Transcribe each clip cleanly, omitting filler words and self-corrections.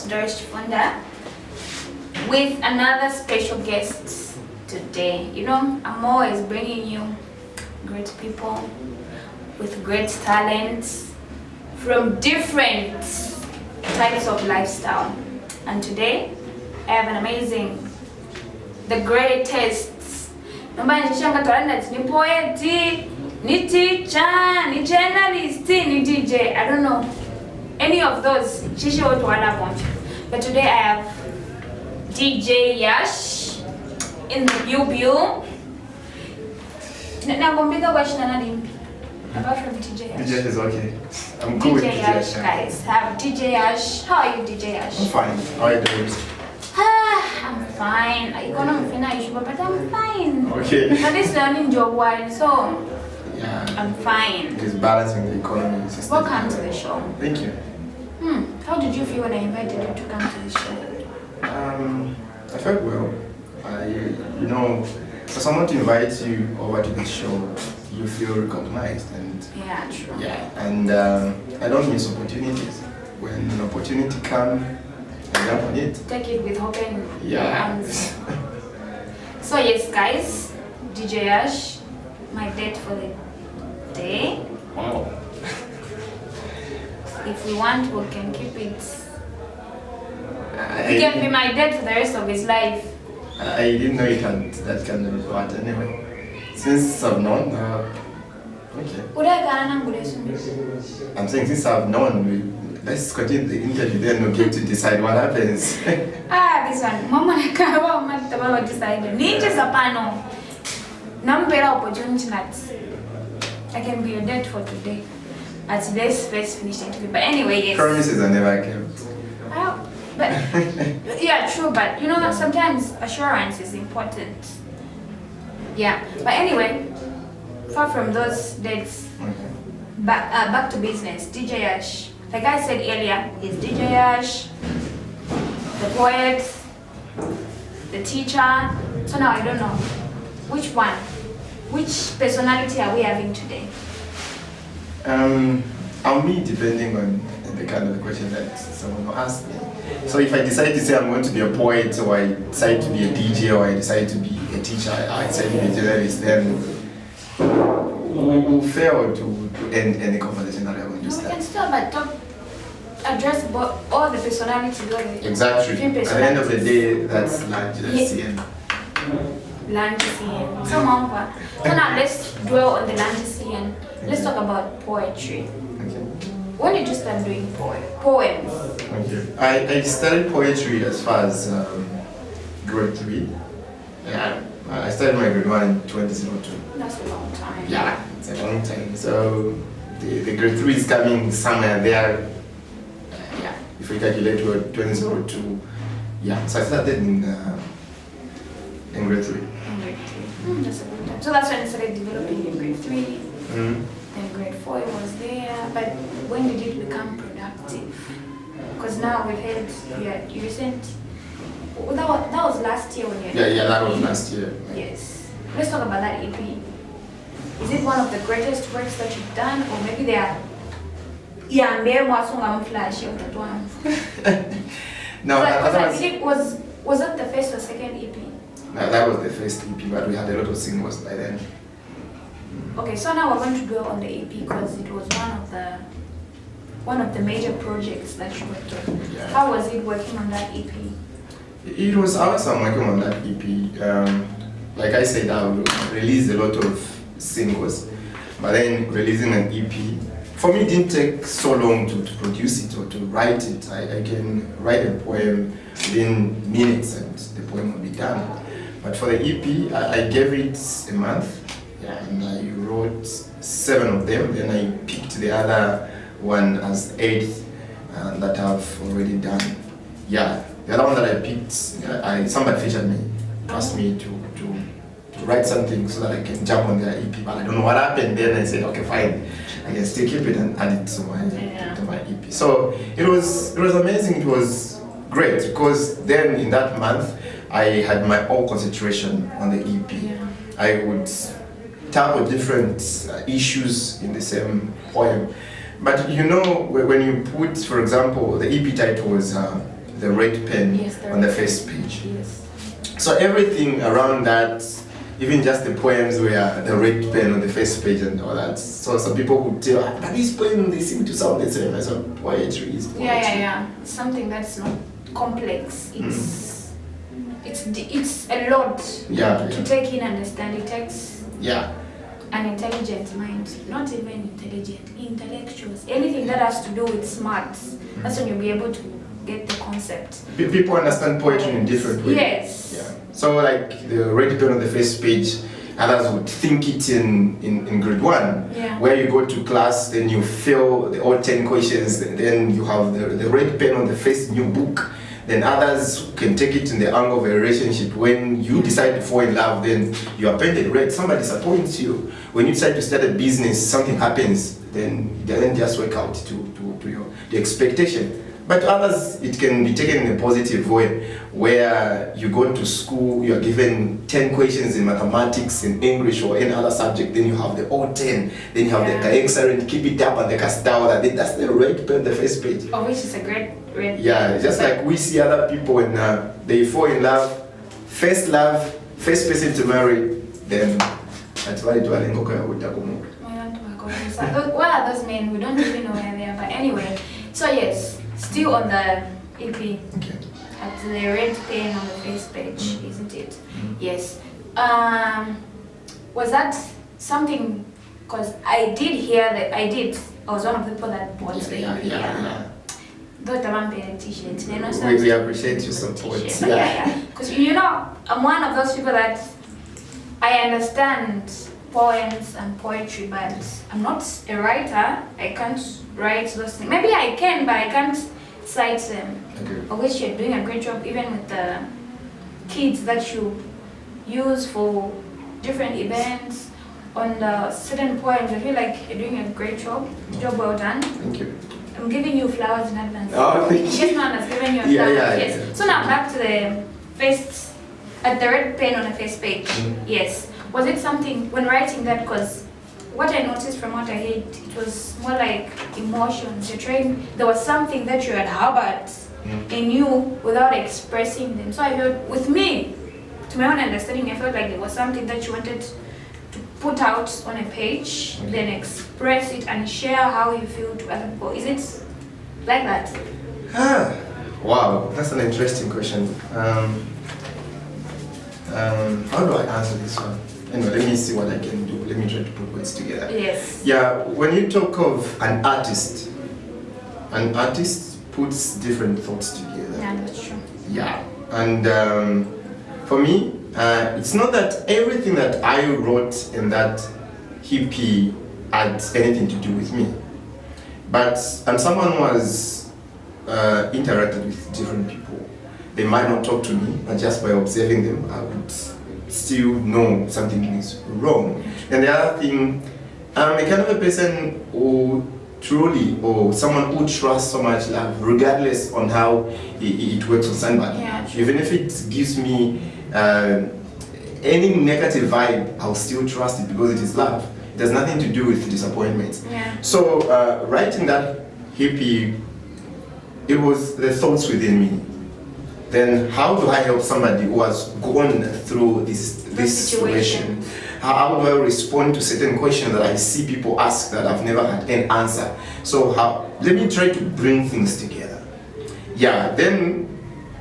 host, Doris Chifunda, with another special guest today. You know, I'm always bringing you great people with great talents from different types of lifestyle. And today, I have an amazing, the greatest. Ni poet, ni teacher, ni journalist, ni DJ. I don't know any of those. But today I have DJ Yash in the building. Apart from DJ Yash. DJ is okay. I'm cool with DJ Yash. Guys, have DJ Yash. How are you, DJ Yash? I'm fine. How are you doing? I'm fine. I can't finish, but I'm fine. Okay. At least learning job while, so yeah. I'm fine. It is balancing the economy system. Welcome to the show. Thank you. How did you feel when I invited you to come to the show? I felt well. You know, for someone to invite you over to the show, you feel recognized, and Yeah, true. yeah, and I don't miss opportunities. When an opportunity comes, I jump on it. Take it with open Yeah. arms. So yes, guys, DJ Yash, my date for the day. Wow. If we want, we can keep it. I He can be my date for the rest of his life. didn't know it had that kind of part anyway. Since I've known, okay. I'm saying since I've known, let's continue the interview, then we'll get to decide what happens. This one. Mama nakawa umatabalo decide. Ninja sapano. Nampera opportunity that I can be your date for today. At today's first finished interview. But anyway, yes. Promises are never kept. But yeah, true. But you know, sometimes assurance is important. Yeah. But anyway, far from those dates, Okay. back to business. DJ Yash. Like I said earlier, is DJ Yash the poet, the teacher. So now I don't know which one, which personality are we having today? I'll meet depending on the kind of question that someone will ask me. So if I decide to say I'm going to be a poet, or I decide to be a DJ, or I decide to be a teacher, I decide to be a journalist, then we will fail to end any conversation that I'm going to No, we can start. still but address all the personalities. All the Exactly. different At the end of the personalities. day, that's large, that's Yeah. CN. Language. So now let's dwell on the language. Let's talk about poetry. Okay. When did you start doing poems? Okay. I studied poetry as far as grade 3. Yeah. I started my grade 1 in 2002. That's a long time. Yeah, it's a long time. So the grade 3 is coming somewhere there. Yeah, if we calculate to 2002. Yeah, so I started in grade 3. In grade 3. That's a good time. So that's when I started developing in grade 3. Then grade 4 it was there. But when did it become productive? Because now we've had you recent. That was last year when you had. Yeah, that was last year. Yes. Let's talk about that EP. Is it one of the greatest works that you've done, or maybe they are? Yeah, and there was some flash of that one. No, Was that the first or second EP? no, that was the first EP, but we had a lot of singles by then. Okay, so now we're going to dwell on the EP because it was one of the major projects that you worked on. Yeah. How was it working on that EP? It was awesome working on that EP. Like I said, I released a lot of singles, but then releasing an EP, for me it didn't take so long to produce it or to write it. I can write a poem within minutes and the poem will be done. But for the EP, I gave it a month, and I wrote 7 of them, then I picked the other one as 8th that I've already done. Yeah, the other one that I picked, somebody featured me, asked me to write something so that I can jump on their EP, but I don't know what happened. Then I said, okay, fine, I can still keep it and add it to my EP. So it was amazing. It was great because then in that month I had my own concentration on the EP. Yeah. I would tackle different issues in the same poem. But you know, when you put, for example, the EP title was the red pen Yes, the on the red first page. Yes. So everything around that, even just the poems were the red pen on the first page and all that. So some people would tell, but these poems, they seem to sound the same. I said, poetry is poetry. Yeah. Something that's not complex. It's a lot to take in and understand. It takes an intelligent mind, not even intellectuals. Anything that has to do with smarts, that's when you'll be able to get the concept. People understand poetry in different ways. Yes. Yeah. So like the red pen on the first page, others would think it in grade 1, where you go to class, then you fill all 10 questions, then you have the red pen on the first new book. Then others can take it in the angle of a relationship. When you decide to fall in love, then you are painted red. Somebody disappoints you. When you decide to start a business, something happens. Then it doesn't just work out to the expectation. But to others, it can be taken in a positive way, where you go to school, you are given 10 questions in mathematics, in English, or any other subject, then you have the all 10, then you have the excellent, keep it up, and the castawa. That's the red pen, the first page. Oh, which is a great red. Yeah, just like we see other people when they fall in love, first person to marry, then that's why it was where are those men? We don't even know where they are. But anyway, so yes, still on the EP. Okay. At the red pen on the first page, isn't it? Yes. Was that something? Because I did hear that I was one of the people that bought the EP. Though the one paid t-shirts. We appreciate your support. Because I'm one of those people that I understand poems and poetry, but I'm not a writer. I can't write those things. Maybe I can, but I can't cite them. Okay. I wish you're doing a great job, even with the kids that you use for different events on the certain poems. I feel like you're doing a great job. Job well done. Thank you. I'm giving you flowers in advance. Oh, thank you. Yes, man, has given you flowers. Yes. So now back to the first, at the red pen on the first page. Yes. Was it something when writing that? Because what I noticed from what I heard, it was more like emotions. You're trying. There was something that you had harbored in you without expressing them. So I felt, with me, to my own understanding, I felt like there was something that you wanted to put out on a page, then express it and share how you feel to other people. Is it like that? Wow, that's an interesting question. How do I answer this one? Anyway, let me see what I can do. Let me try to put words together. Yes. Yeah, when you talk of an artist puts different thoughts together. Yeah, that's true. Yeah, and for me, it's not that everything that I wrote in that EP had anything to do with me, but someone who has interacted with different people. They might not talk to me, but just by observing them, I would still know something is wrong. And the other thing, I'm a kind of a person who truly, or someone who trusts so much love, regardless on how it works on somebody. Yeah, even if it gives me any negative vibe, I'll still trust it because it is love. It has nothing to do with disappointment. Yeah. So writing that hippie, it was the thoughts within me. Then how do I help somebody who has gone through this situation? How do I respond to certain questions that I see people ask that I've never had an answer? So let me try to bring things together. Yeah, then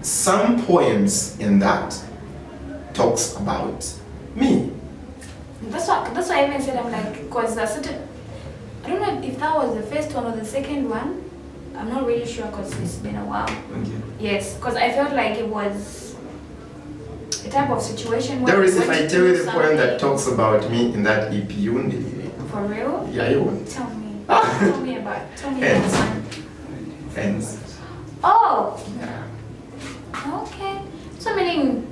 some poems in that talks about me. That's why I even said, I'm like, because I don't know if that was the first one or the second one. I'm not really sure because it's been a while. Okay. Yes, because I felt like it was a type of situation where... There is, if I tell you the poem that talks about me in that EP, you won't believe it. For real? Yeah, you won't. Tell me. Tell me about one. Friends. Oh! Yeah. Okay. So meaning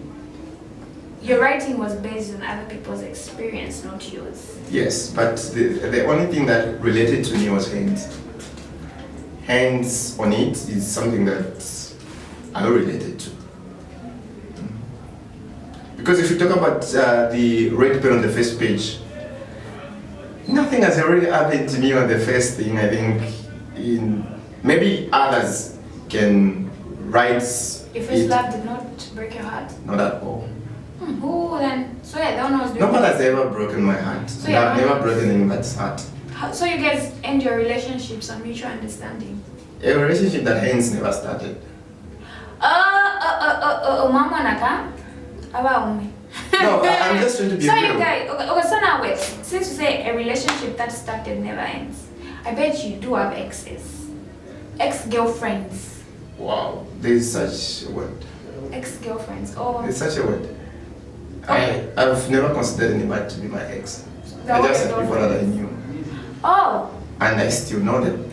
your writing was based on other people's experience, not yours. Yes, but the only thing that related to me was hands. Hands on it is something that I related to. Because if you talk about the red pen on the first page, nothing has really happened to me on the first thing. I think maybe others can writes Your first it, love did not break your heart? not at all. Who then? So yeah, that one was doing. Nobody has ever broken my heart. So And yeah, I've never broken anybody's heart. So you guys end your relationships on mutual understanding? A relationship that hence never started. Mama naka? Abaume. No, I'm just trying to be So real. you guys, okay, so now wait. Since you say a relationship that started never ends, I bet you do have exes, ex-girlfriends, Wow, there's such a word. ex-girlfriends. Oh, There's such a word. Okay. I've never considered anybody to be my ex. They're I all just your had people that I girlfriends. knew. Oh, And I still know them.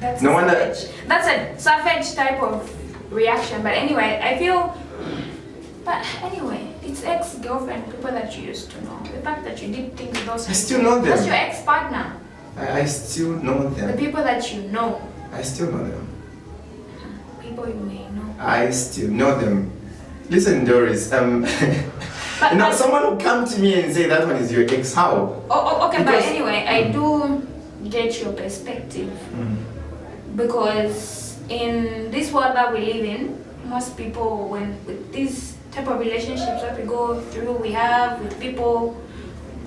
that's No a wonder- savage. That's a savage type of reaction. But anyway, I feel. But anyway, it's ex-girlfriend, people that you used to know. The fact that you did things with those I people. still know them. That's your ex-partner. I still know The them. people that you know. I still know them. People you may know. I still know them. Listen, Doris, But, you know, but- someone will come to me and say that one is your ex. How? okay, but Because- anyway, I do get your perspective because in this world that we live in, most people, when with these type of relationships that we go through, we have with people,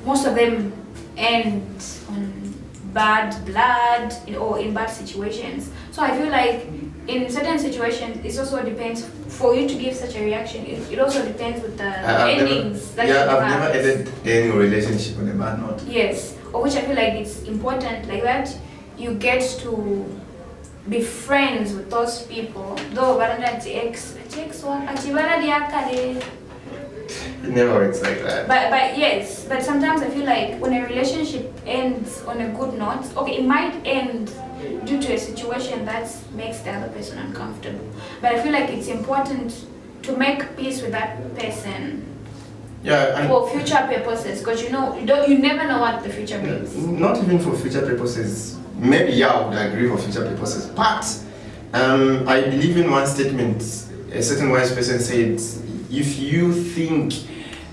most of them end on bad blood or in bad situations. So I feel like in certain situations, it also depends for you to give such a reaction. It also depends with the endings that you I've have. never ended any relationship on a bad note. Yes, or which I feel like it's important, like that you get to be friends with those people. Though ex one, It never works like that. but yes, but sometimes I feel like when a relationship ends on a good note, okay, it might end due to a situation that makes the other person uncomfortable. But I feel like it's important to make peace with that person Yeah, and for future purposes, because you never know what the future brings. not even for future purposes. Maybe yeah, I would agree for future purposes. But I believe in one statement. A certain wise person said, "If you think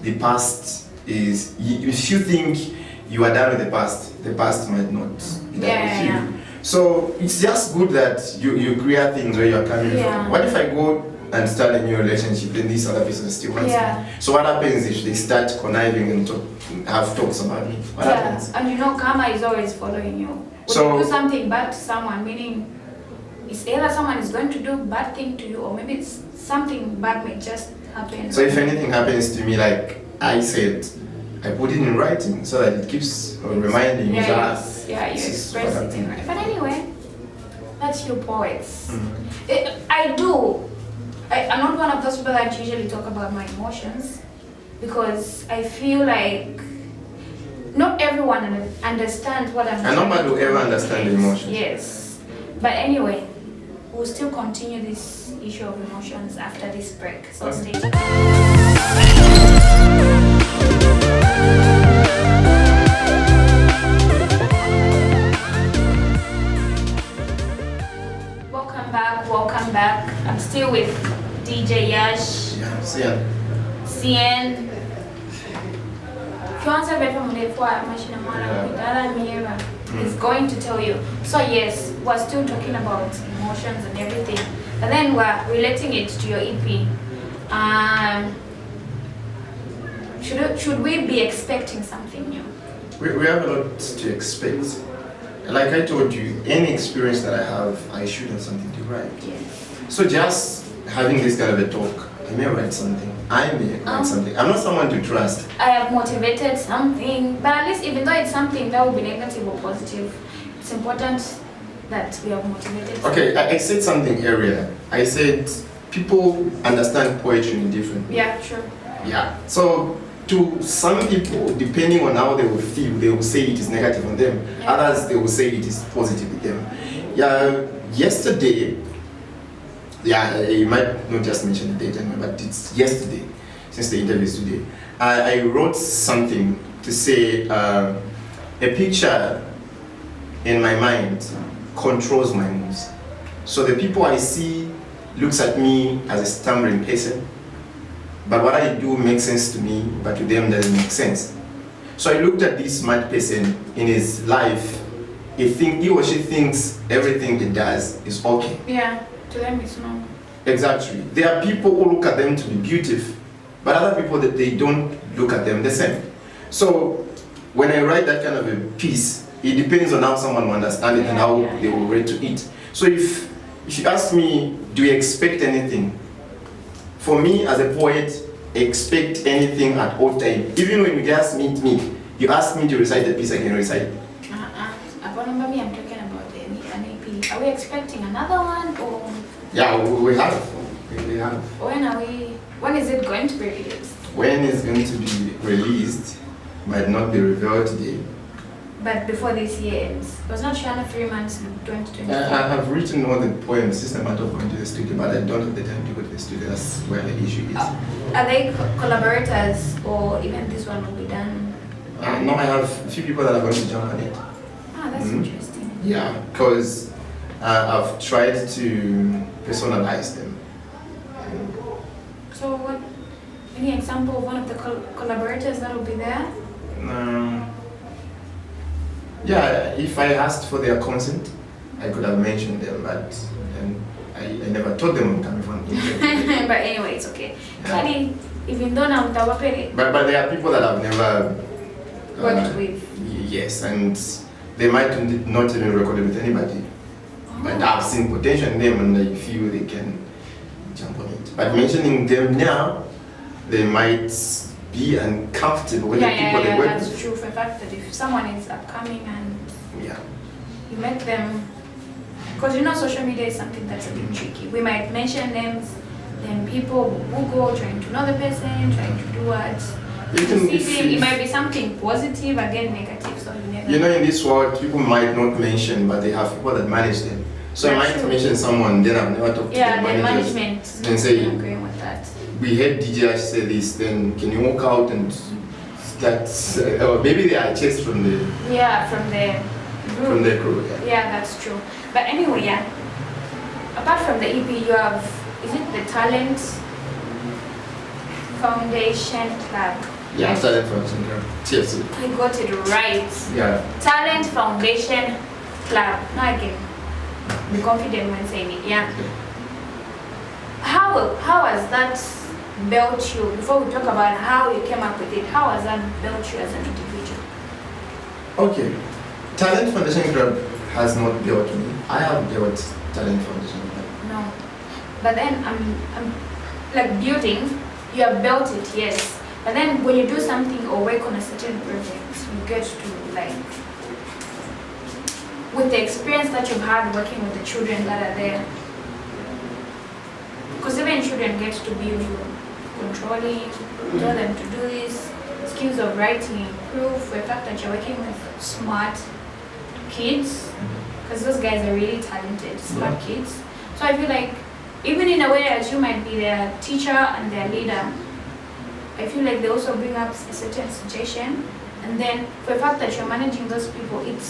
the past is, if you think you are done with the past might not be done with you." Yeah. So it's just good that you clear things where you are coming Yeah. from. What if I go and start a new relationship, then this other person still wants Yeah. me? So what happens if they start conniving and have talks about me? What happens? And karma is always following you. When So- you do something bad to someone, meaning it's either someone is going to do bad thing to you, or maybe it's something bad may just happen. So if anything happens to me, like I said, I put it in writing so that it keeps reminding me that. you this is express what it in happened. right. But anyway, that's you poets. Mhm. I'm not one of those people that usually talk about my emotions because I feel like not everyone understands what I'm And nobody will ever understand the emotions. Yes. But anyway, we'll still continue this issue of emotions after this break. So Okay. stay tuned. Welcome back. I'm still with DJ Yash, Yeah, so yeah. CN. Fiance from Machine Mara is going to tell you. So yes, we're still talking about emotions and everything, but then we're relating it to your EP. Should we be expecting something new? We have a lot to expect. Like I told you, any experience that I have, I should have something to write. Yes. So just having this kind of a talk, I may write something. I may write something. I'm not someone to trust. I have motivated something, but at least even though it's something that will be negative or positive, it's important that we have motivated. Okay, I said something earlier. I said people understand poetry in different ways. Yeah, sure. Yeah. So to some people, depending on how they will feel, they will say it is negative on them. Yeah. Others, they will say it is positive with them. Yeah. Yesterday, yeah, you might not just mention the date, but it's yesterday, since the interview is today. I wrote something to say a picture in my mind controls my moves. So the people I see looks at me as a stammering person, but what I do makes sense to me, but to them doesn't make sense. So I looked at this mad person in his life. He or she thinks everything he does is okay. Yeah, to them it's not. Exactly. There are people who look at them to be beautiful, but other people that they don't look at them the same. So when I write that kind of a piece, it depends on how someone will understand it and how they will relate to it. So if you ask me, do you expect anything? For me as a poet, expect anything at all time. Even when you just meet me, you ask me to recite the piece, I can recite it. I'm talking about an EP. Are we expecting another one or? Yeah, we have. We have. When is it going to be released? When it's going to be released might not be revealed today. But before this year ends. It was not Shana 3 months in 2020. I have written all the poems. It's a matter of going to the studio, but I don't have the time to go to the studio. That's where the issue is. Are they collaborators or even this one will be done? No, I have a few people that are going to jump on it. That's interesting. Yeah, because I've tried to personalize them. So what? Any example of one of the collaborators that will be there? Yeah, if I asked for their consent, I could have mentioned them, but I never told them I'm coming from India. But anyway, it's okay. Yeah. Even though I'm but there are people that I've never worked with. Yes, and they might not even record it with anybody. But I've seen potential in them and I feel they can jump on it. But mentioning them now, they might be uncomfortable with the people they work with. That's true for the fact that if someone is upcoming and you make them, because social media is something that's a bit tricky. We might mention names, then people will Google trying to know the person, trying to do what. It might be something positive, again negative, so you never in this world, people might not mention, but they have people that manage them. So I might mention someone, then I've never talked to the managers. management. Then say, agreeing with that. We heard DJ Ash say this, then can you walk out and start, or maybe they are chased from the group. From the crew, yeah, that's true. But anyway, apart from the EP, you have, is it the Talent Foundation Club? Yeah, Talent Foundation Club, TFC. I got it right. Yeah. Talent Foundation Club. Now again, be confident when saying it, yeah. How has that built you, before we talk about how you came up with it, how has that built you as an individual? Okay. Talent Foundation Club has not built me. I have built Talent Foundation Club. No. But then I'm like building, you have built it, yes. But then when you do something or work on a certain project, you get to like, with the experience that you've had working with the children that are there, because even children get to build you controlling, tell them to do this, skills of writing improve, for the fact that you're working with smart kids, because those guys are really talented, smart kids. So I feel like, even in a way as you might be their teacher and their leader, I feel like they also bring up a certain suggestion, and then for the fact that you're managing those people, it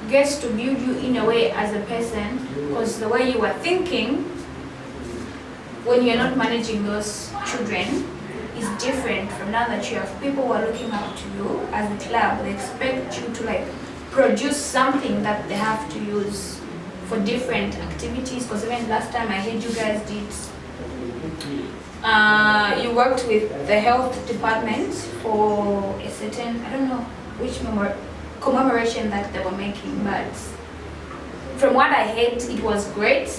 gets to build you in a way as a person, because the way you were thinking when you're not managing those children is different from now that you have people who are looking up to you as a club. They expect you to like produce something that they have to use for different activities, because even last time I heard you guys did, you worked with the health department for a certain, I don't know which commemoration that they were making, but from what I heard, it was great.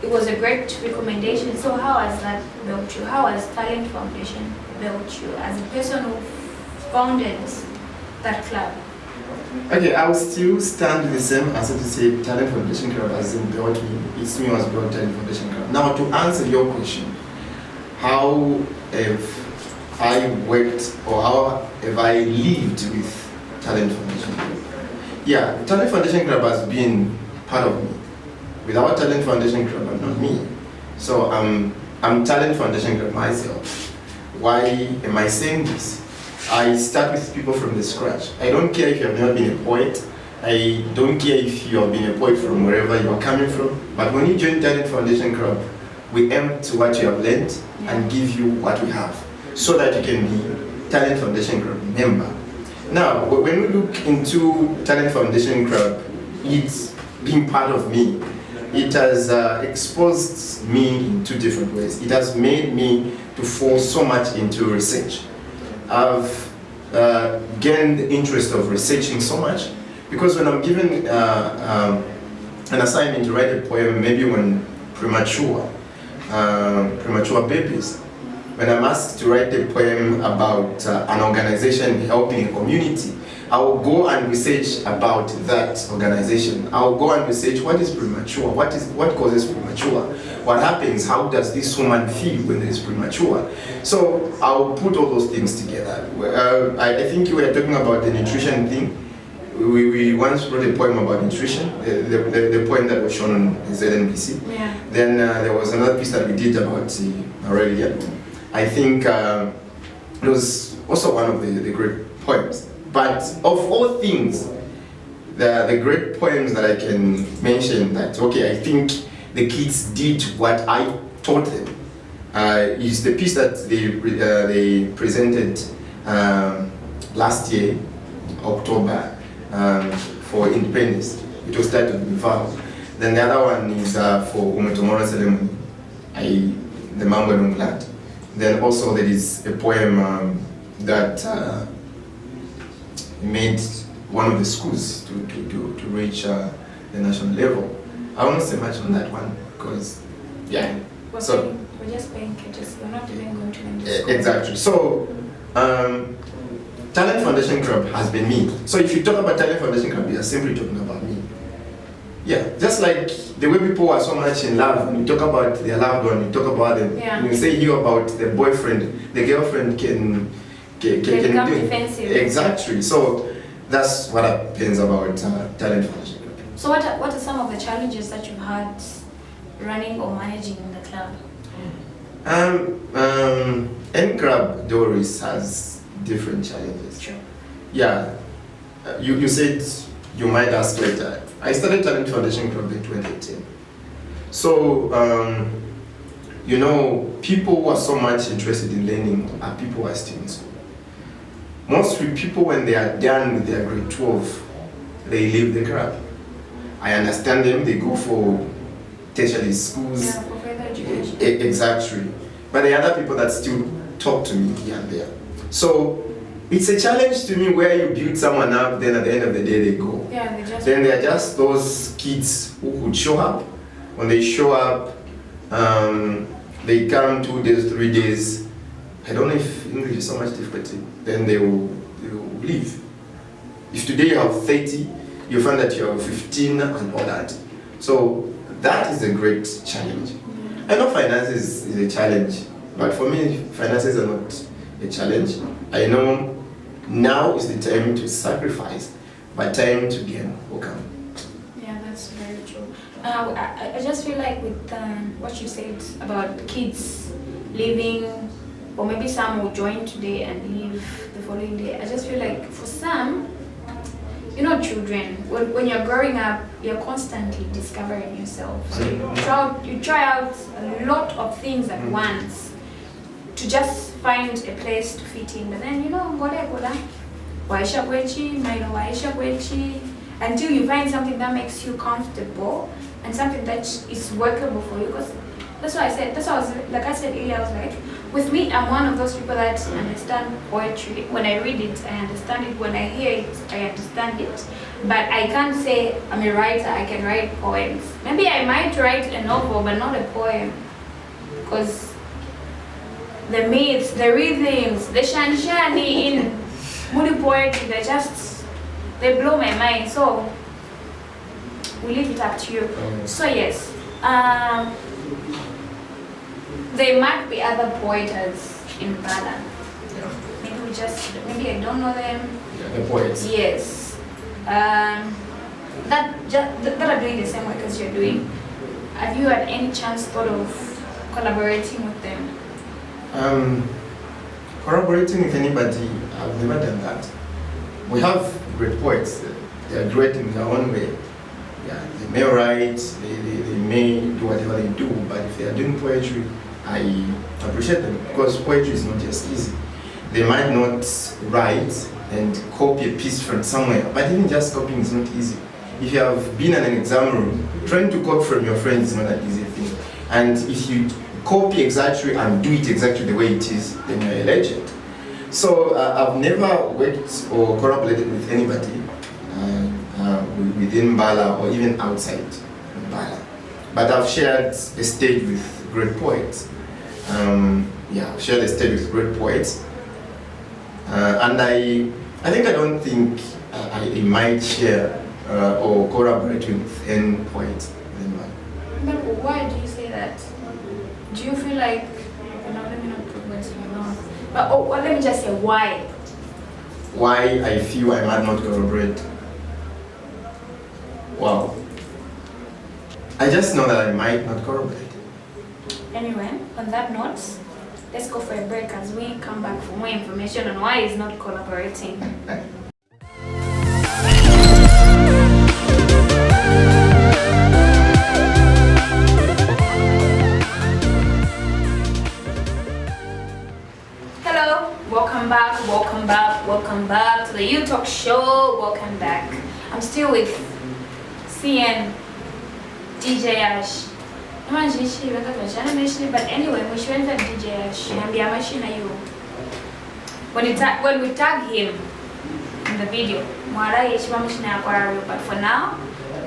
It was a great recommendation. So how has that built you? How has Talent Foundation built you as a person who founded that club? Okay, I will still stand with the same answer to say Talent Foundation Club hasn't built me. It's me who has built Talent Foundation Club. Now to answer your question, how have I worked or how have I lived with Talent Foundation Club? Yeah, Talent Foundation Club has been part of me. Without Talent Foundation Club, I'm not me. So I'm Talent Foundation Club myself. Why am I saying this? I start with people from the scratch. I don't care if you have never been a poet. I don't care if you have been a poet from wherever you're coming from. But when you join Talent Foundation Club, we aim to what you have learned and give you what we have, so that you can be Talent Foundation Club member. Now, when we look into Talent Foundation Club, it's being part of me. it has exposed me in two different ways. It has made me to fall so much into research. I've gained the interest of researching so much because when I'm given an assignment to write a poem, maybe when premature babies, when I'm asked to write a poem about an organization helping a community, I will go and research about that organization. I will go and research what is premature, what causes premature, what happens, how does this woman feel when it is premature. So I will put all those things together. I think you were talking about the nutrition thing. We once wrote a poem about nutrition, the poem that was shown on ZNBC. Yeah. Then there was another piece that we did about Aurelia. I think it was also one of the great poems. But of all things, the great poems that I can mention that, okay, I think the kids did what I taught them, is the piece that they presented last year, October, for Independence. It was titled Vow. Then the other one is for Umetomoro ceremony, the Mambo Land. Then also there is a poem that made one of the schools to reach the national level. I won't say much on that one because, yeah. So we're just paying catches. We're not even going to end the school. Exactly. So, Talent Foundation Club has been me. So if you talk about Talent Foundation Club, you are simply talking about me. Yeah, just like the way people are so much in love, when you talk about their loved one, you talk about them. Yeah. When you say here about the boyfriend, the girlfriend can become do defensive. Exactly. So that's what happens about Talent Foundation Club. So what are some of the challenges that you've had running or managing in the club? NCLUB Doris has different challenges. Sure. Yeah, you said you might ask later. I started Talent Foundation Club in 2018. So, you know, people who are so much interested in learning are people who are still in school. Most people, when they are done with their grade 12, they leave the club. I understand them, they go for tertiary schools. Yeah, for further education. Exactly. But there are other people that still talk to me here and there. So it's a challenge to me where you build someone up, then at the end of the day they go. Yeah, Then they're just those kids who could show up. When they show up, they come 2 days, 3 days. I don't know if English is so much difficulty. Then they will leave. If today you have 30, you find that you have 15 and all that. So that is a great challenge. I know finances is a challenge, but for me, finances are not a challenge. I know now is the time to sacrifice, but time to gain will come. Yeah, that's very true. I just feel like with what you said about kids leaving, or maybe some will join today and leave the following day. I just feel like for some, you know, children, when you're growing up, you're constantly discovering yourself. So you try out a lot of things at once to just find a place to fit in. But then, you know, until you find something that makes you comfortable and something that is workable for you. Because that's what I said. That's what I was, like I said earlier, I was like, with me, I'm one of those people that understand poetry. When I read it, I understand it. When I hear it, I understand it. But I can't say I'm a writer, I can write poems. Maybe I might write a novel, but not a poem. Because the myths, the rhythms, the shanshani in Moody poetry, they blow my mind. So, we leave it up to you. So yes, there might be other poets in Ghana. Maybe I don't know them. Yeah, the poets. Yes. That are doing the same work as you're doing. Have you had any chance thought of collaborating with them? Collaborating with anybody, I've never done that. We have great poets. They are great in their own way. Yeah, they may write, they may do whatever they do, but if they are doing poetry, I appreciate them because poetry is not just easy. They might not write and copy a piece from somewhere, but even just copying is not easy. if you have been in an exam room, trying to copy from your friends is not an easy thing. And if you copy exactly and do it exactly the way it is, then you're a legend. So I've never worked or collaborated with anybody within Mbala or even outside Mbala. But I've shared a stage with great poets. I've shared a stage with great poets. And I don't think I might share or collaborate with any poet within Mbala. But why do you say that? Do you feel like, let me not put words in your mouth, but let me just say why. Why I feel I might not collaborate? Wow. I just know that I might not collaborate. Anyway, on that note, let's go for a break as we come back for more information on why he's not collaborating. Welcome back to the You Talk Show. Welcome back. I'm still with CN, DJ Ash. But anyway, we should enter DJ Ash. When we tag him in the video, but for now,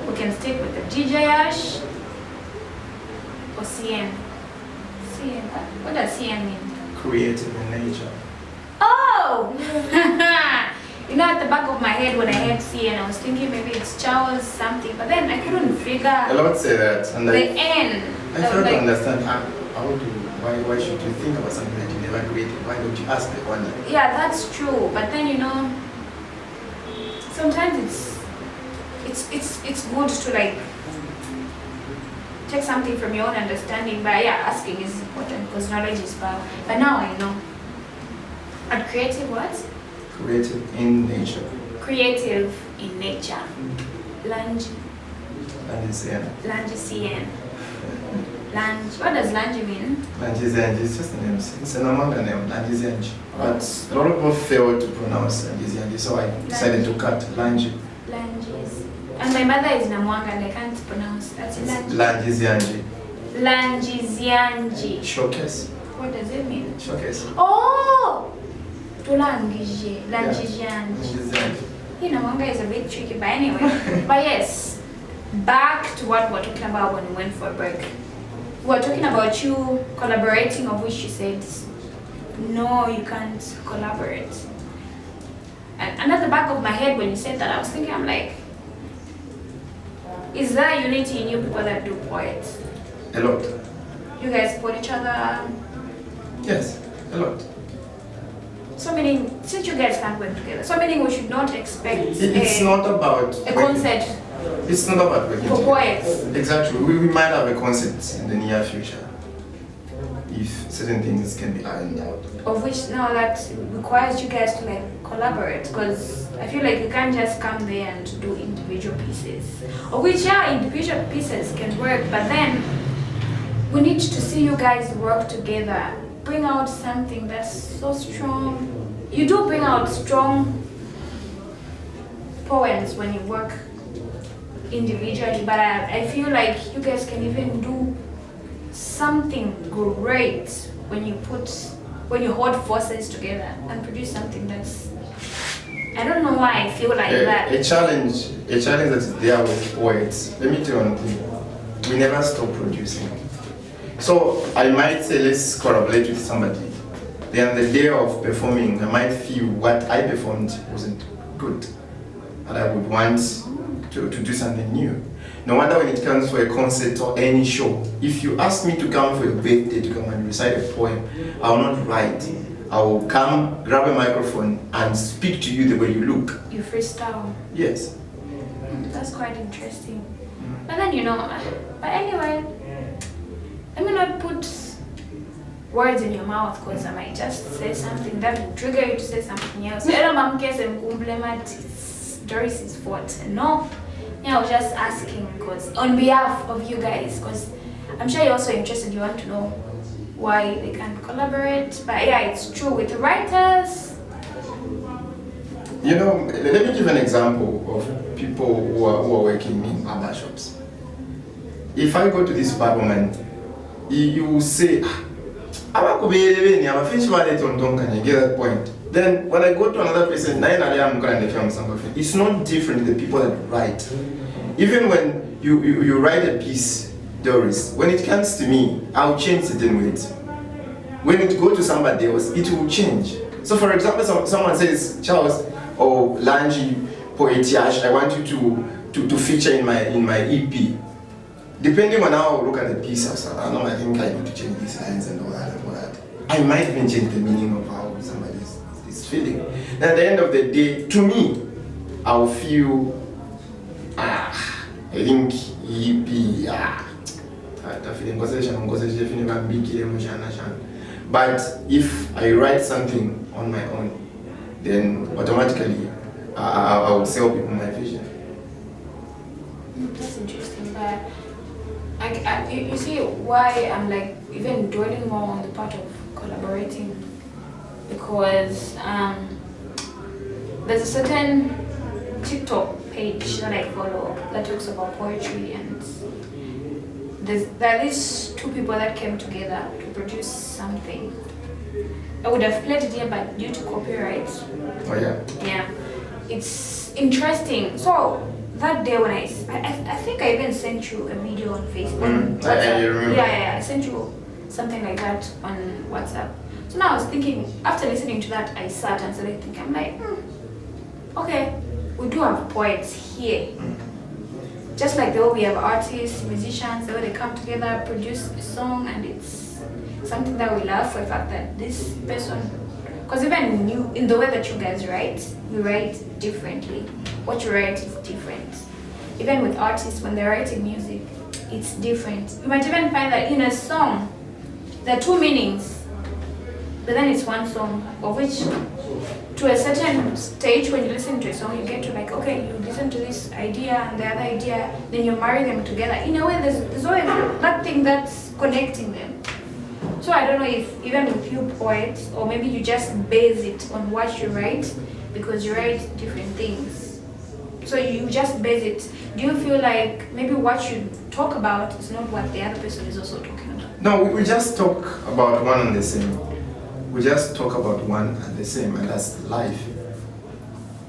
we can stick with the DJ Ash or CN. CN, what does CN mean? Creative in nature. Oh! At the back of my head when I heard CN, I was thinking maybe it's Charles something, but then I couldn't figure a lot say that, and the N. I fail to understand why should you think about something that you never created? Why don't you ask the owner? Yeah, that's true. But then sometimes it's good to like take something from your own understanding. But yeah, asking is important because knowledge is power. But now I know. And creative what? Creative in nature. Creative in nature. Lange. Lange CN. Lange. What does Lange mean? Lange is just a name. It's a normal name, Lange. But a lot of people fail to pronounce Lange, so I decided to cut Lange. Langes. And my mother is Namwanga and I can't pronounce. That's Lange. Lange. Showcase. What does it mean? Showcase. Oh! Tulangije. Lange. Namwanga is a bit tricky, but anyway. But yes, back to what we're talking about when we went for a break. We're talking about you collaborating, of which you said, no, you can't collaborate. And at the back of my head when you said that, I was thinking, I'm like, is there unity in you people that do poets? A lot. You guys support each other? Yes, a lot. So meaning, since you guys can't work together, so meaning we should not expect it's not about a concert. It's not about working for poets. Exactly. We might have a concert in the near future if certain things can be ironed out. Of which now that requires you guys to like collaborate, because I feel like you can't just come there and do individual pieces. Of which individual pieces can work, but then we need to see you guys work together. Bring out something that's so strong. You do bring out strong poems when you work individually, but I feel like you guys can even do something great when you hold forces together and produce something that's, I don't know why I feel like that. A challenge that is there with poets. Let me tell you one thing. We never stop producing. So I might say let's collaborate with somebody. Then the day of performing, I might feel what I performed wasn't good, and I would want to do something new. No matter when it comes for a concert or any show, if you ask me to come for your birthday to come and recite a poem, I will not write. I will come, grab a microphone, and speak to you the way you look. You freestyle. Yes. That's quite interesting. But then but anyway, let me not put words in your mouth because I might just say something that will trigger you to say something else. Doris's fault. No. I was just asking because on behalf of you guys, because I'm sure you're also interested, you want to know why they can't collaborate. But yeah, it's true with writers. You know, let me give an example of people who are working in barber shops. If I go to this barber man, you will say, I'm finished can you get that point? Then when I go to another person, it's not different the people that write. Even when you write a piece, Doris, when it comes to me, I'll change certain words. When it goes to somebody else, it will change. So for example, someone says, Charles or Lanji Poetiash, I want you to feature in my EP. Depending on how I look at the piece, I think I need to change these lines and all that. I might even change the meaning of how somebody is feeling. And at the end of the day, to me, I'll feel, I think EP, but if I write something on my own, then automatically I will sell people my vision. That's interesting, but you see why I'm like even dwelling more on the part of collaborating, because there's a certain TikTok page that I follow that talks about poetry, and there are these two people that came together to produce something. I would have played it here, but due to copyright. Oh yeah. Yeah, it's interesting. So that day when I think I even sent you a video on Facebook. I remember. Yeah, I sent you something like that on WhatsApp. So now I was thinking, after listening to that, I sat and started thinking, I'm like, okay, we do have poets here. Just like the way we have artists, musicians, the way they come together, produce a song, and it's something that we love for the fact that this person, because even you, in the way that you guys write, you write differently. What you write is different. Even with artists, when they're writing music, it's different. You might even find that in a song, there are two meanings, but then it's one song, of which to a certain stage when you listen to a song, you get to like, okay, you listen to this idea and the other idea, then you marry them together. In a way, there's always that thing that's connecting them. So I don't know if even with you poets, or maybe you just base it on what you write, because you write different things. So you just base it. Do you feel like maybe what you talk about is not what the other person is also talking about? No, we just talk about one and the same. We just talk about one and the same, and that's life.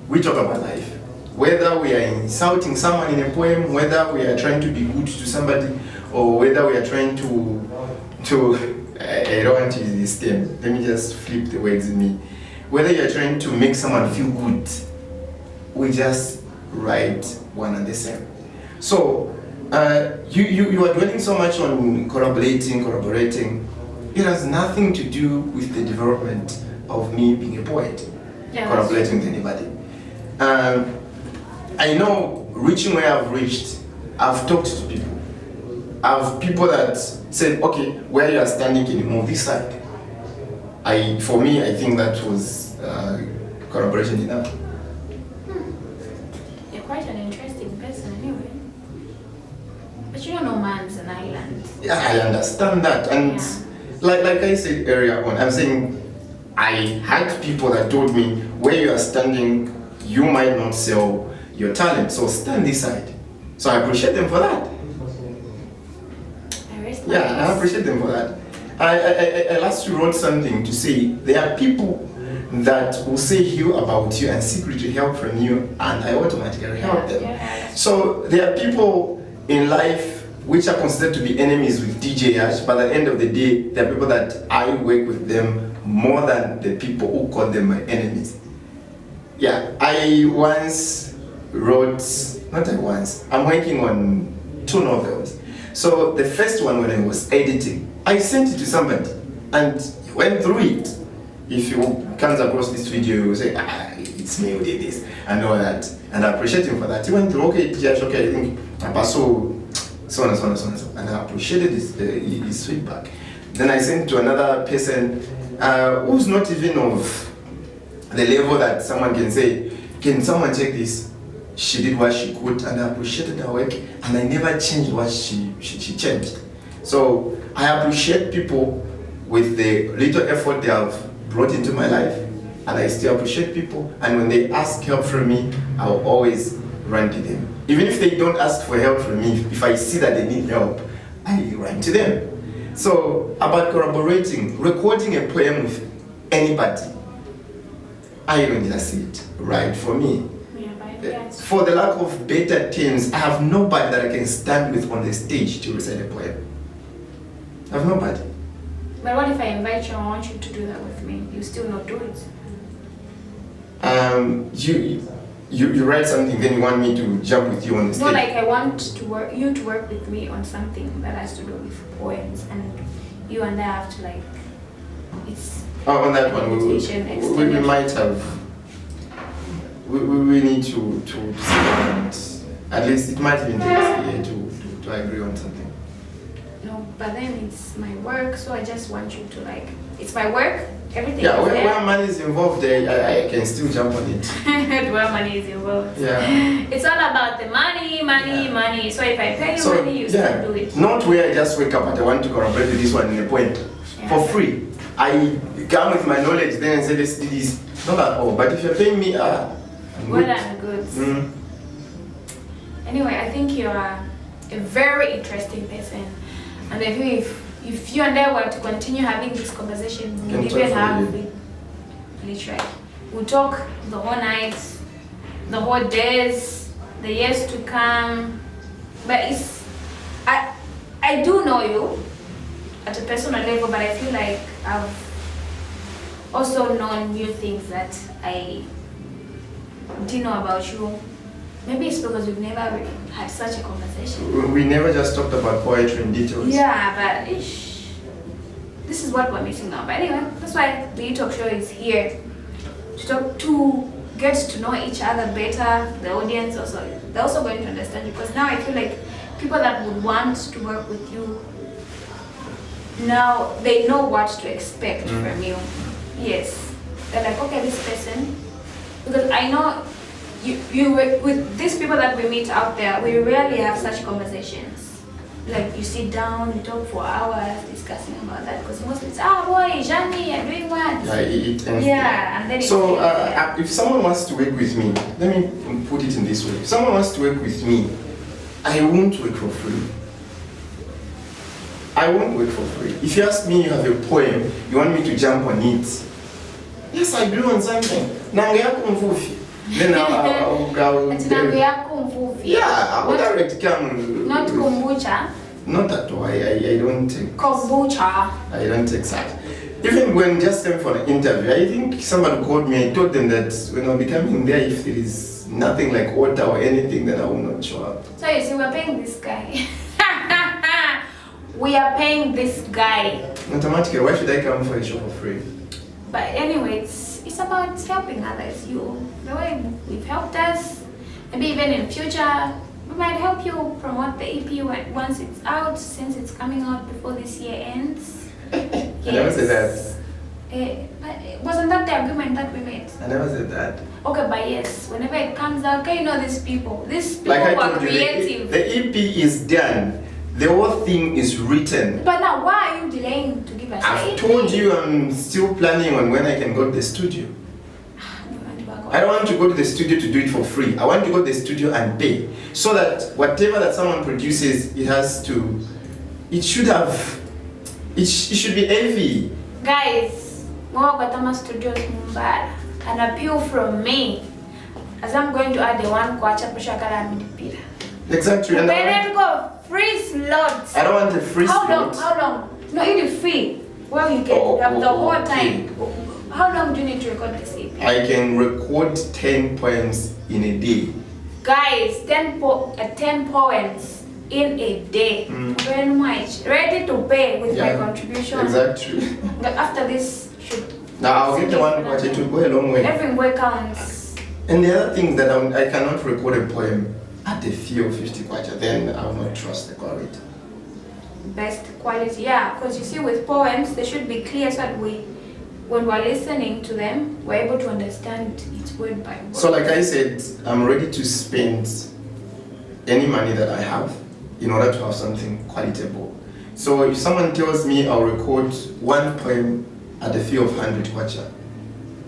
We talk about life. Whether we are insulting someone in a poem, whether we are trying to be good to somebody, or whether we are trying to I don't want to use this term. Let me just flip the words in me. Whether you're trying to make someone feel good, we just write one and the same. So you are dwelling so much on collaborating. It has nothing to do with the development of me being a poet, collaborating with anybody. I know reaching where I've reached, I've talked to people. I have people that said, okay, where you are standing, can you move this side? For me, I think that was collaboration enough. You're quite an interesting person anyway. But you don't know man's an island. Yeah, I understand that. And like I said earlier on, I'm saying I had people that told me where you are standing, you might not sell your talent, so stand this side. So I appreciate them for that. I appreciate them for that. I last wrote something to say there are people that will say ill about you and secretly help from you, and I automatically help them. So there are people in life which are considered to be enemies with DJ Ash, but at the end of the day, there are people that I work with them more than the people who call them my enemies. Yeah, I'm working on 2 novels. So the first one, when I was editing, I sent it to somebody and he went through it. If you comes across this video, you will say, it's me who did this and all that. And I appreciate him for that. He went through, okay, Josh, okay, I think so on and so on and so on and so on. And I appreciated his feedback. Then I sent to another person who's not even of the level that someone can say, can someone check this? She did what she could, and I appreciated her work, and I never changed what she changed. So I appreciate people with the little effort they have brought into my life. and I still appreciate people. And when they ask help from me, I'll always run to them. Even if they don't ask for help from me, if I see that they need help, I run to them. So about collaborating, recording a poem with anybody, I don't just see it right for me. For the lack of better terms, I have nobody that I can stand with on the stage to recite a poem. I have nobody. But what if I invite you and want you to do that with me? You still not do it? You write something, then you want me to jump with you on the stage? No, like I want you to work with me on something that has to do with poems, and you and I have to like, it's... on that one, we might have... We need to sit down and at least it might even take us a year to agree on something. No, but then it's my work, so I just want you to like, it's my work, everything yeah, is where money is involved, I can still jump on it. Where money is involved. Yeah. It's all about the money. So if I pay you money, you still do it. Not where I just wake up and I want to collaborate with this one in a point. For free. I come with my knowledge then and say let's do this. Not at all. But if you're paying me, well and good. Anyway, I think you are a very interesting person, and I feel if you and I were to continue having this conversation, we would even have it literally. We'll talk the whole nights, the whole days, the years to come. But it's I do know you at a personal level, but I feel like I've also known new things that I didn't know about you. Maybe it's because we've never had such a conversation. We never just talked about poetry in details. Yeah, but this is what we're missing now. But anyway, that's why the talk show is here to get to know each other better. The audience also, they're also going to understand you, because now I feel like people that would want to work with you, now they know what to expect from you. Yes, they're like, okay, this person. Because I know you with these people that we meet out there, we rarely have such conversations. Like you sit down, you talk for hours discussing about that, because mostly it's boy, Jani, you're doing what? Yeah, and then so if someone wants to work with me, let me put it in this way. If someone wants to work with me, I won't work for free. I won't work for free. If you ask me, you have a poem, you want me to jump on it. Yes, I do on something. Then I'll go. Yeah, I would direct come. Not kombucha. Not at all. I don't take kombucha. I don't take that. Even when just came for an interview, I think somebody called me. I told them that when I'll be coming there, if there is nothing like water or anything, then I will not show up. So you see, we're paying this guy. We are paying this guy. Automatically, why should I come for a show for free? But anyway, it's about helping others. The way we've helped us, maybe even in future, we might help you promote the EP once it's out, since it's coming out before this year ends. Yes. I never said that. But wasn't that the agreement that we made? I never said that. Okay, but yes, whenever it comes out, okay, you know these people like I were told creative. You, the EP is done. The whole thing is written. But now, why are you delaying to give us I've told you I'm still planning on when I can go to the studio. I don't want to go to the studio to do it for free. I want to go to the studio and pay. So that whatever that someone produces, it should be heavy. Guys, Mwakatama Studios Mumbai, an appeal from me, as I'm going to add the one kwacha pushakala midipira. Exactly. And then go free slots. I don't want a free slot. How long? No, it is free. Well, you can have the whole time. How long do you need to record this EP? I can record 10 poems in a day. Guys, 10 poems in a day. Very much. Ready to pay with my contribution. Exactly. After this shoot. Now I'll get the one watch. It will go a long way. Every way counts. And the other thing that I cannot record a poem at a fee of 50 kwacha, then I will not trust the quality. Best quality, yeah, because you see with poems, they should be clear so that when we're listening to them, we're able to understand it word by word. So like I said, I'm ready to spend any money that I have in order to have something qualitable. So if someone tells me I'll record one poem at a fee of 100 kwacha,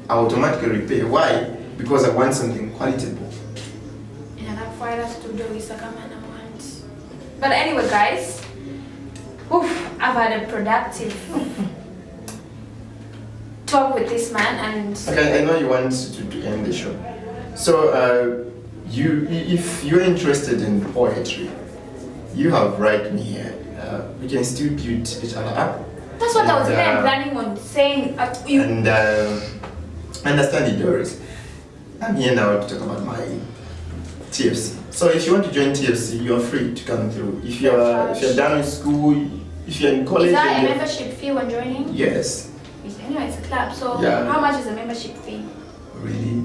I automatically repay. Why? Because I want something qualitable. But anyway, guys, I've had a productive talk with this man, and okay, I know you want to end the show. So, if you're interested in poetry, you have right me here. We can still build each other up. That's what I was planning on saying. And understand it, Doris. I'm here now to talk about my TFC. So if you want to join TFC, you are free to come through. If you're done with school, if you're in college, is there a membership fee when joining? Yes. Anyway, it's a club. So yeah. How much is the membership fee? Really?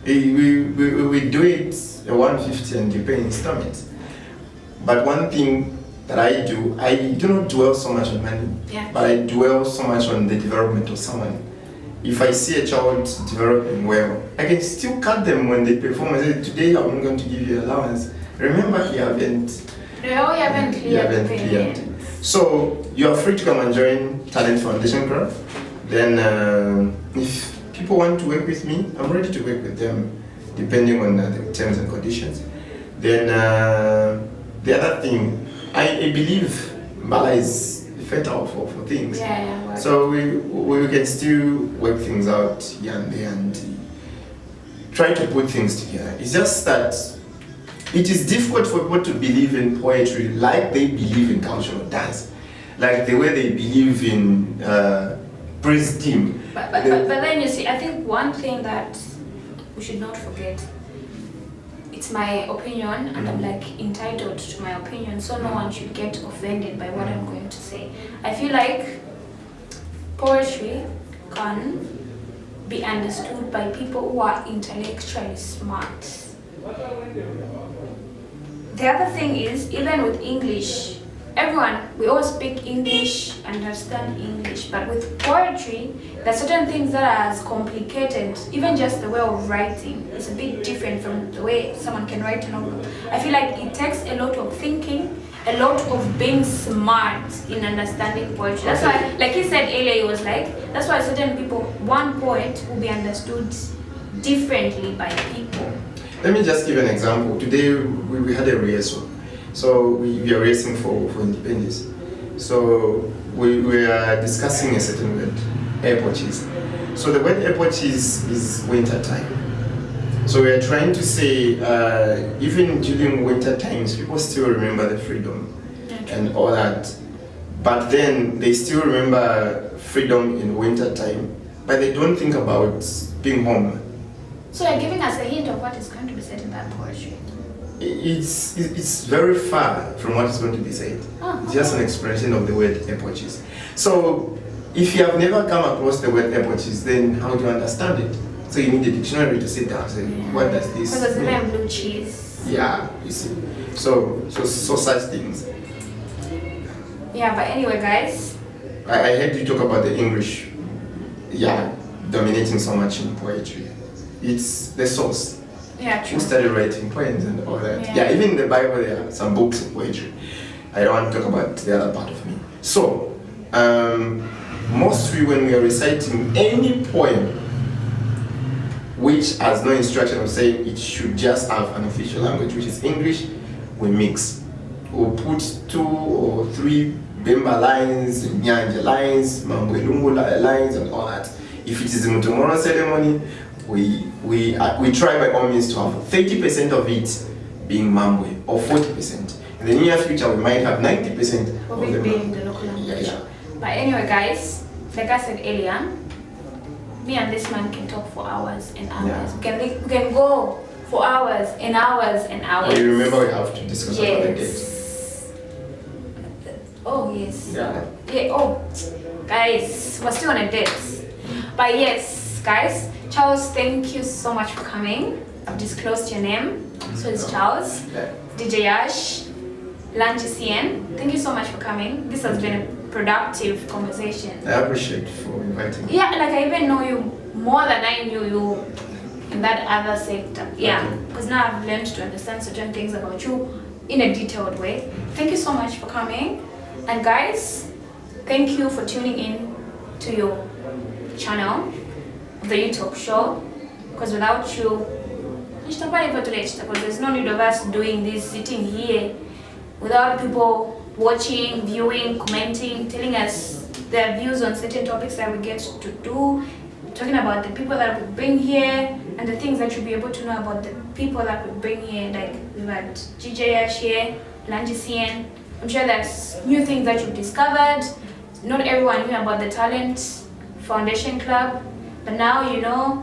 We do it 150 and you pay installments. But one thing that I do not dwell so much on money, but I dwell so much on the development of someone. If I see a child developing well, I can still cut them when they perform. I say, today I'm going to give you allowance. Remember, you haven't cleared. So you are free to come and join Talent Foundation Club. Then if people want to work with me, I'm ready to work with them, depending on the terms and conditions. Then the other thing, I believe Mbala is fertile for things. So we can still work things out here and there and try to put things together. It's just that it is difficult for people to believe in poetry like they believe in cultural dance, like the way they believe in praise team. But then you see, I think one thing that we should not forget, it's my opinion and I'm like entitled to my opinion, so no one should get offended by what I'm going to say. I feel like poetry can be understood by people who are intellectually smart. The other thing is, even with English, we all speak English, understand English, but with poetry, there are certain things that are as complicated, even just the way of writing is a bit different from the way someone can write a novel. I feel like it takes a lot of thinking, a lot of being smart in understanding poetry. That's why, like he said earlier, it was like, that's why certain people, one poet will be understood differently by people. Let me just give an example. Today we had a rehearsal. So we are racing for independence. So we are discussing a certain word, epochs. So the word epochs is winter time. So we are trying to say, even during winter times, people still remember the freedom and all that. But then they still remember freedom in winter time, but they don't think about being home. So you're giving us a hint of what is going to be said in that poetry. It's very far from what is going to be said. It's just an expression of the word epochs. So if you have never come across the word epochs, then how do you understand it? So you need a dictionary to sit down and say, what does this mean? Because it's blue cheese. Yeah, you see. So such things. Yeah, but anyway, guys. I heard you talk about the English, dominating so much in poetry. It's the source. Yeah, true. Who started writing poems and all that. Yeah, even in the Bible there are some books of poetry. I don't want to talk about the other part of me. So, mostly when we are reciting any poem which has no instruction of saying it should just have an official language, which is English, we mix. We'll put 2 or 3 Bemba lines, Nyanja lines, Mambwelungu lines and all that. If it is a Mutomoro ceremony, we try by all means to have 30% of it being Mambwe or 40%. In the near future, we might have 90% of it being the local language. But anyway, guys, like I said earlier, me and this man can talk for hours and hours. We can go for hours and hours and hours. You remember we have to discuss about the date. Oh yes. Yeah. Oh, guys, we're still on a date. But yes, guys. Charles, thank you so much for coming. I've disclosed your name. So it's Charles, DJ Yash, Lanchi CN. Thank you so much for coming. This has been a productive conversation. I appreciate you for inviting me. Yeah, like I even know you more than I knew you in that other sector. Yeah, because now I've learned to understand certain things about you in a detailed way. Thank you so much for coming. And guys, thank you for tuning in to your channel, the YouTube show, because without you, because there's no need of us doing this, sitting here, without people watching, viewing, commenting, telling us their views on certain topics that we get to do, talking about the people that we bring here, and the things that you'll be able to know about the people that we bring here. Like we've had GJ Yash here, Lanji CN. I'm sure there's new things that you've discovered. Not everyone knew about the Talent Foundation Club, but now you know.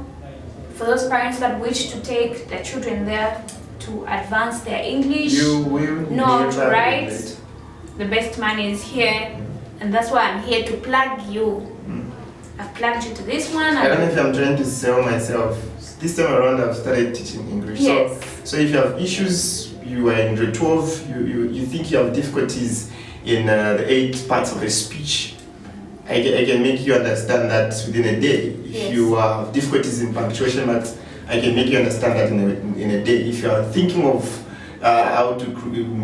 For those parents that wish to take their children there to advance their English, You will know how to never write, regret. the best man is here, and that's why I'm here to plug you. I've plugged you to this one. I don't know if I'm trying to sell myself. This time around, I've started teaching English. Yes. So if you have issues, you are in grade 12, you think you have difficulties in the 8 parts of a speech, I can make you understand that within a day. If Yes. you have difficulties in punctuation, but I can make you understand that in a day. If you are thinking of how to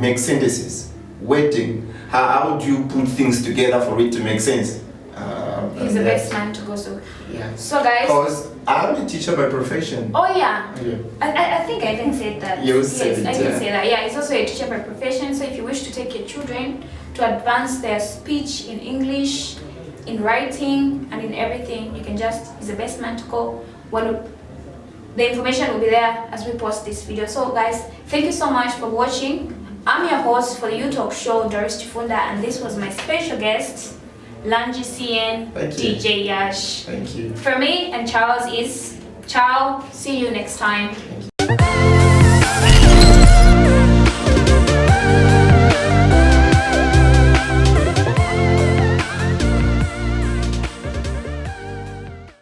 make sentences, wording, how do you put things together for it to make sense? He's the best man to go to. Yeah. So guys, Because I'm a teacher by profession. oh yeah, Yeah. I think I can say that. You Yes, said it, I can yeah. say that. Yeah, he's also a teacher by profession. So if you wish to take your children to advance their speech in English, in writing, and in everything, you can just, he's the best man to go. The information will be there as we post this video. So guys, thank you so much for watching. I'm your host for the YouTube show, Doris Chifunda, and this was my special guest, Lanji CN, Thank you. DJ Yash. Thank you. For me and Charles is ciao. See you next time.